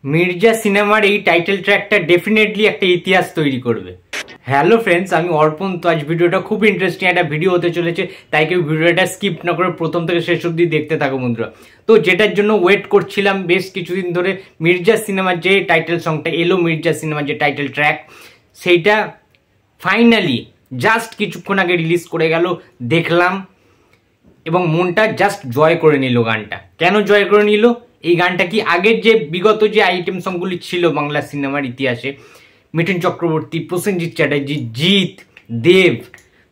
মির্জা সিনেমার এই title ট্র্যাকটা definitely একটা ইতিহাস তৈরি করবে। হ্যালো ফ্রেন্ডস, আমি অর্পণ। তো আজ ভিডিওটা খুব ইন্টারেস্টিং একটা ভিডিও হতে চলেছে, তাই কেউ ভিডিওটা স্কিপ না করে প্রথম থেকে শেষ অবধি দেখতে থাকো বন্ধুরা। তো যেটার জন্য ওয়েট করছিলাম বেশ কিছুদিন ধরে, মির্জা সিনেমার যে টাইটেল সংটা এলো, মির্জা সিনেমার যে টাইটেল ট্র্যাক, সেইটা ফাইনালি জাস্ট কিছুক্ষণ আগে রিলিজ করে গেল, দেখলাম এবং মনটা জাস্ট জয় করে নিল। গানটা কেন জয় করে নিল? এই গানটা কি আগের যে বিগত যে আইটেম সংগুলি ছিল বাংলা সিনেমার ইতিহাসে, মিঠুন চক্রবর্তী, প্রসেনজিৎ চ্যাটার্জি, জিৎ, দেব,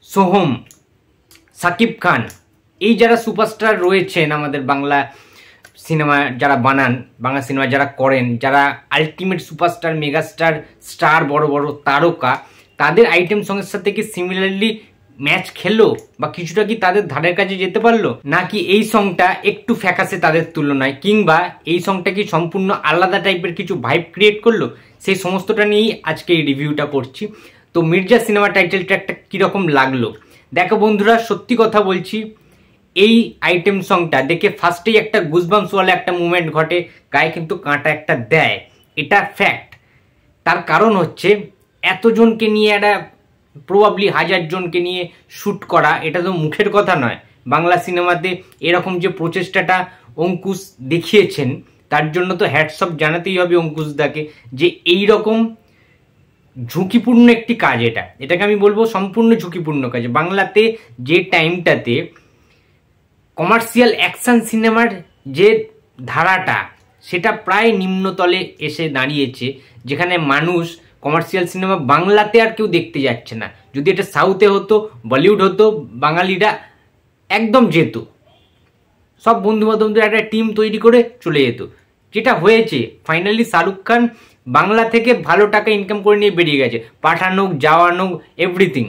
সোহম, সাকিব খান, এই যারা সুপারস্টার রয়েছেন আমাদের বাংলা সিনেমা যারা বানান, বাংলা সিনেমা যারা করেন, যারা আলটিমেট সুপারস্টার, মেগাস্টার, স্টার, বড় বড় তারকা, তাদের আইটেম সঙ্গের সাথে কি সিমিলারলি ম্যাচ খেলো বা কিছুটা কি তাদের ধারের কাছে যেতে পারলো, নাকি এই সংটা একটু ফ্যাকাসে তাদের তুলনায়, কিংবা এই সংটা কি সম্পূর্ণ আলাদা টাইপের কিছু ভাইব ক্রিয়েট করলো, সেই সমস্তটা নিয়েই আজকে এই রিভিউটা করছি। তো মির্জা সিনেমা টাইটেল ট্র্যাকটা কীরকম লাগলো দেখো বন্ধুরা, সত্যি কথা বলছি, এই আইটেম সংটা দেখে ফার্স্টেই একটা গুজবাম্পসওয়ালা একটা মুভমেন্ট ঘটে, গায়ে কিন্তু কাঁটা একটা দেয়, এটা ফ্যাক্ট। তার কারণ হচ্ছে এতজনকে নিয়ে একটা প্রবাবলি 1000 জনকে নিয়ে শ্যুট করা, এটা তো মুখের কথা নয়। বাংলা সিনেমাতে এরকম যে প্রচেষ্টাটা অঙ্কুশ দেখিয়েছেন, তার জন্য তো হ্যাটস অফ জানাতেই হবে অঙ্কুশদাকে, যে এই রকম ঝুঁকিপূর্ণ একটি কাজ, এটাকে আমি বলবো সম্পূর্ণ ঝুঁকিপূর্ণ কাজ। বাংলাতে যে টাইমটাতে কমার্শিয়াল অ্যাকশন সিনেমার যে ধারাটা, সেটা প্রায় নিম্নতলে এসে দাঁড়িয়েছে, যেখানে মানুষ কমার্শিয়াল সিনেমা বাংলাতে আর কেউ দেখতে যাচ্ছে না। যদি এটা সাউথে হতো, বলিউড হতো, বাঙালিরা একদম যেত, সব বন্ধু বান্ধবদের একটা টিম তৈরি করে চলে যেত। যেটা হয়েছে ফাইনালি, শাহরুখ খান বাংলা থেকে ভালো টাকা ইনকাম করে নিয়ে বেরিয়ে গেছে, পাঠান হোক, জওয়ান হোক, এভরিথিং।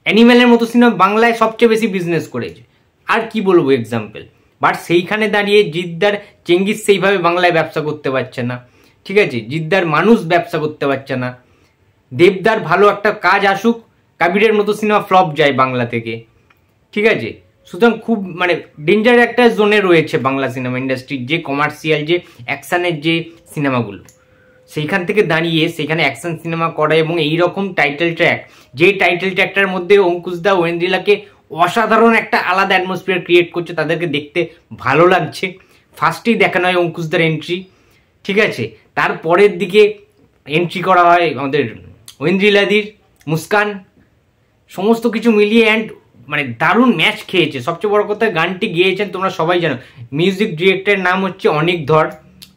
অ্যানিমেলের মতো সিনেমা বাংলায় সবচেয়ে বেশি বিজনেস করেছে, আর কি বলবো এক্সাম্পল। বাট সেইখানে দাঁড়িয়ে জিদ্দার চেঙ্গিস সেইভাবে বাংলায় ব্যবসা করতে পারছে না, ঠিক আছে, জিদ্দার মানুষ ব্যবসা করতে পারছে না। দেবদার ভালো একটা কাজ আসুক, কাবিরের মতো সিনেমা ফ্লপ যায় বাংলা থেকে, ঠিক আছে। সুতরাং খুব ডেঞ্জার একটা জোনে রয়েছে বাংলা সিনেমা ইন্ডাস্ট্রি, যে কমার্শিয়াল যে অ্যাকশানের যে সিনেমাগুলো, সেইখান থেকে দাঁড়িয়ে সেখানে অ্যাকশন সিনেমা করা এবং এইরকম টাইটেল ট্র্যাক, যে টাইটেল ট্র্যাকটার মধ্যে অঙ্কুশদা ওয়েন্দ্রিলাকে অসাধারণ একটা আলাদা অ্যাটমসফিয়ার ক্রিয়েট করছে, তাদেরকে দেখতে ভালো লাগছে। ফার্স্টেই দেখানো হয় অঙ্কুশদার এন্ট্রি, ঠিক আছে, তারপরের দিকে এন্ট্রি করা হয় আমাদের ওয়েন্দ্রিলাদির, মুস্কান, সমস্ত কিছু মিলিয়ে অ্যান্ড দারুণ ম্যাচ খেয়েছে। সবচেয়ে বড় কথা, গানটি গেয়েছেন তোমরা সবাই জানো, মিউজিক ডিরেক্টরের নাম হচ্ছে অনিক ধর,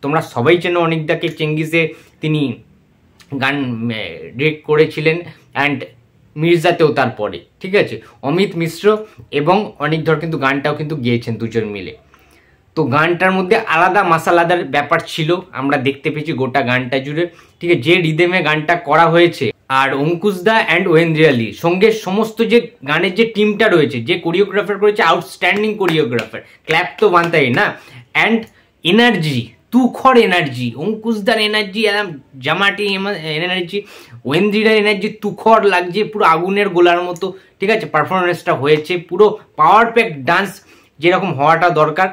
তোমরা সবাই চেনো অনিকদাকে, চেঙ্গিসে তিনি গান ডিরেক্ট করেছিলেন, অ্যান্ড মির্জাতেও তারপরে, ঠিক আছে। অমিত মিশ্র এবং অনিক ধর কিন্তু গানটাও কিন্তু গেয়েছেন দুজন মিলে। তো গানটার মধ্যে আলাদা মাসালাদার ব্যাপার ছিল, আমরা দেখতে পেয়েছি গোটা গানটা জুড়ে, ঠিক আছে, যে রিদেমে গানটা করা হয়েছে। আর অঙ্কুশদা অ্যান্ড ওয়েন্দ্রিয়ালি সঙ্গে সমস্ত যে গানের যে টিমটা রয়েছে, যে কোরিওগ্রাফার করেছে, আউটস্ট্যান্ডিং কোরিওগ্রাফার, ক্ল্যাপ তো বানতাই না। অ্যান্ড এনার্জি, তুখর এনার্জি, অঙ্কুশদার এনার্জি একদম জামাটি এনার্জি, ওয়েন্দ্রিলার এনার্জি তুখর লাগছে, পুরো আগুনের গোলার মতো, ঠিক আছে। পারফরমেন্সটা হয়েছে পুরো পাওয়ার প্যাক ডান্স, যেরকম হওয়াটা দরকার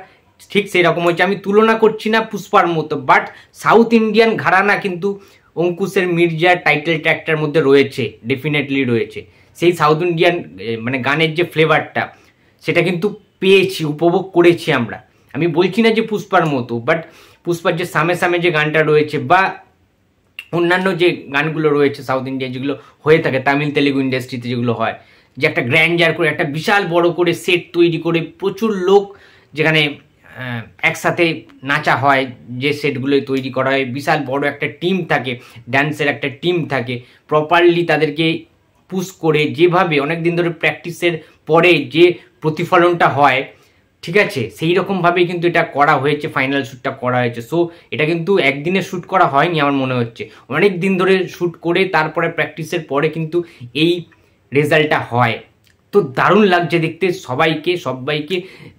ঠিক সেই রকম হয়েছে। আমি তুলনা করছি না পুষ্পার মতো, বাট সাউথ ইন্ডিয়ান ঘরানা কিন্তু অঙ্কুশের মির্জা টাইটেল ট্র্যাকটার মধ্যে রয়েছে, ডেফিনেটলি রয়েছে। সেই সাউথ ইন্ডিয়ান গানের যে ফ্লেভারটা, সেটা কিন্তু পেয়েছি, উপভোগ করেছি আমরা। আমি বলছি না যে পুষ্পার মতো, বাট পুষ্পার যে সামে সামে যে গানটা রয়েছে, বা অন্যান্য যে গানগুলো রয়েছে সাউথ ইন্ডিয়া যেগুলো হয়ে থাকে তামিল তেলেগু ইন্ডাস্ট্রিতে, যেগুলো হয় যে একটা গ্র্যান্ডার করে, একটা বিশাল বড় করে সেট তৈরি করে, প্রচুর লোক যেখানে একসাথে নাচা হয়, যে সেটগুলো তৈরি করা হয়, বিশাল বড় একটা টিম থাকে, ড্যান্সের একটা টিম থাকে, প্রপারলি তাদেরকে পুশ করে, যেভাবে অনেক দিন ধরে প্র্যাকটিসের পরে যে প্রতিফলনটা হয়, ঠিক আছে, সেই রকমভাবেই কিন্তু এটা করা হয়েছে, ফাইনাল শ্যুটটা করা হয়েছে। সো এটা কিন্তু একদিনে শ্যুট করা হয়নি, আমার মনে হচ্ছে অনেক দিন ধরে শ্যুট করে তারপরে প্র্যাকটিসের পরে কিন্তু এই রেজাল্টটা হয়। তো দারুণ লাগছে দেখতে সবাইকে,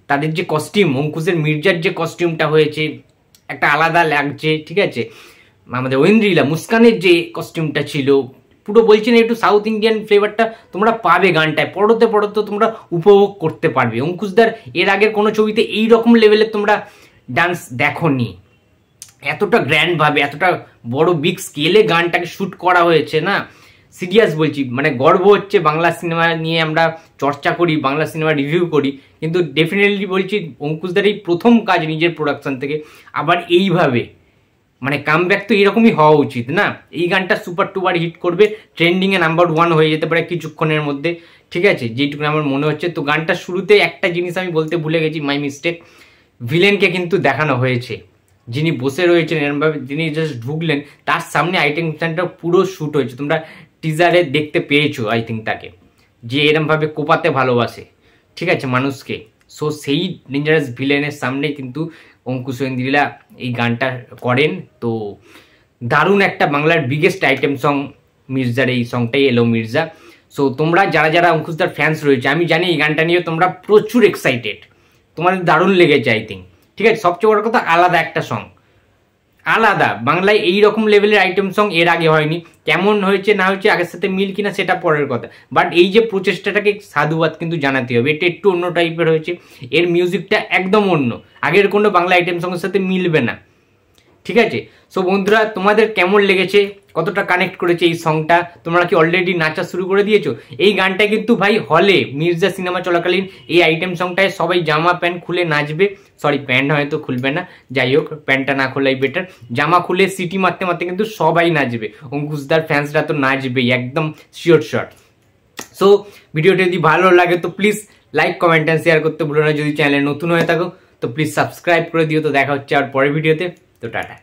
তাদের যে কস্টিউম, অঙ্কুশের মির্জার যে কস্টিউমটা হয়েছে একটা আলাদা লাগছে, ঠিক আছে। আমাদের ওয়েন্দ্রিলা, মুস্কানের যে কস্টিউমটা ছিল, পুরো বলছি না, একটু সাউথ ইন্ডিয়ান ফ্লেভারটা তোমরা পাবে গানটায়, পড়তে তোমরা উপভোগ করতে পারবে। অঙ্কুশদার এর আগের কোনো ছবিতে এই রকম লেভেলের তোমরা ডান্স দেখোনি, এতটা গ্র্যান্ড ভাবে, এতটা বড় বিগ স্কেলে গানটাকে শুট করা হয়েছে না, সিরিয়াস বলছি, মানে গর্ব হচ্ছে বাংলা সিনেমা নিয়ে আমরা চর্চা করি, বাংলা সিনেমা রিভিউ করি, কিন্তু ডেফিনেটলি বলছি অঙ্কুশদার এই প্রথম কাজ নিজের প্রোডাকশন থেকে, আবার এইভাবে মানে কামব্যাক তো এরকমই হওয়া উচিত না। এই গানটা সুপার টুপার হিট করবে, ট্রেন্ডিংয়ে নাম্বার 1 হয়ে যেতে পারে কিছুক্ষণের মধ্যে, ঠিক আছে, যেটুকু আমার মনে হচ্ছে। তো গানটা শুরুতে একটা জিনিস আমি বলতে ভুলে গেছি, মাই মিস্টেক, ভিলেনকে কিন্তু দেখানো হয়েছে, যিনি বসে রয়েছেন এরমভাবে, যিনি জাস্ট ঢুকলেন, তার সামনে আইটেম গানটা পুরো শ্যুট হয়েছে, তোমরা টিজারে দেখতে পেয়েছো আই থিঙ্ক তাকে, যে এরমভাবে কোপাতে ভালোবাসে, ঠিক আছে, মানুষকে। সো সেই ডেঞ্জারাস ভিলেনের সামনে কিন্তু অঙ্কুশ ঐন্দ্রিলা এই গানটা করেন। তো দারুণ একটা বাংলার বিগেস্ট আইটেম সং মির্জার এই সংটাই এলো মির্জা। সো তোমরা যারা যারা অঙ্কুশদার ফ্যান্স রয়েছে, আমি জানি এই গানটা নিয়ে তোমরা প্রচুর এক্সাইটেড, তোমাদের দারুণ লেগেছে আই থিঙ্ক, ঠিক আছে। সবচেয়ে বড় কথা আলাদা একটা সং, আলাদা, বাংলায় এই রকম লেভেলের আইটেম সং এর আগে হয়নি। কেমন হয়েছে না হয়েছে আগের সাথে মিল কিনা সেটা পরের কথা, বাট এই যে প্রচেষ্টাটাকে সাধুবাদ কিন্তু জানাতে হবে, এটা একটু অন্য টাইপের হয়েছে, এর মিউজিকটা একদম অন্য, আগের কোনো বাংলা আইটেম সঙ্গের সাথে মিলবে না, ঠিক আছে। সো বন্ধুরা, তোমাদের কেমন লেগেছে, কতটা কানেক্ট করেছে এই সংটা, তোমরা কি অলরেডি নাচা শুরু করে দিয়েছো? এই গানটা কিন্তু ভাই হলে মির্জা সিনেমা চলাকালীন এই আইটেম সংটায় সবাই জামা প্যান্ট খুলে নাচবে, সরি প্যান্ট হয়তো খুলবে না, যাই হোক প্যান্টটা না খোলাই বেটার, জামা খুলে সিটি মারতে মারতে কিন্তু সবাই নাচবে, অঙ্কুশদার ফ্যান্সরা তো নাচবেই একদম শিওর শট। সো ভিডিওটি যদি ভালো লাগে তো please like comment and share করতে ভুলো না, যদি চ্যানেলে নতুন হয়ে থাকো তো প্লিজ সাবস্ক্রাইব করে দিও। তো দেখা হচ্ছে আর পরের ভিডিওতে, তো টাটা।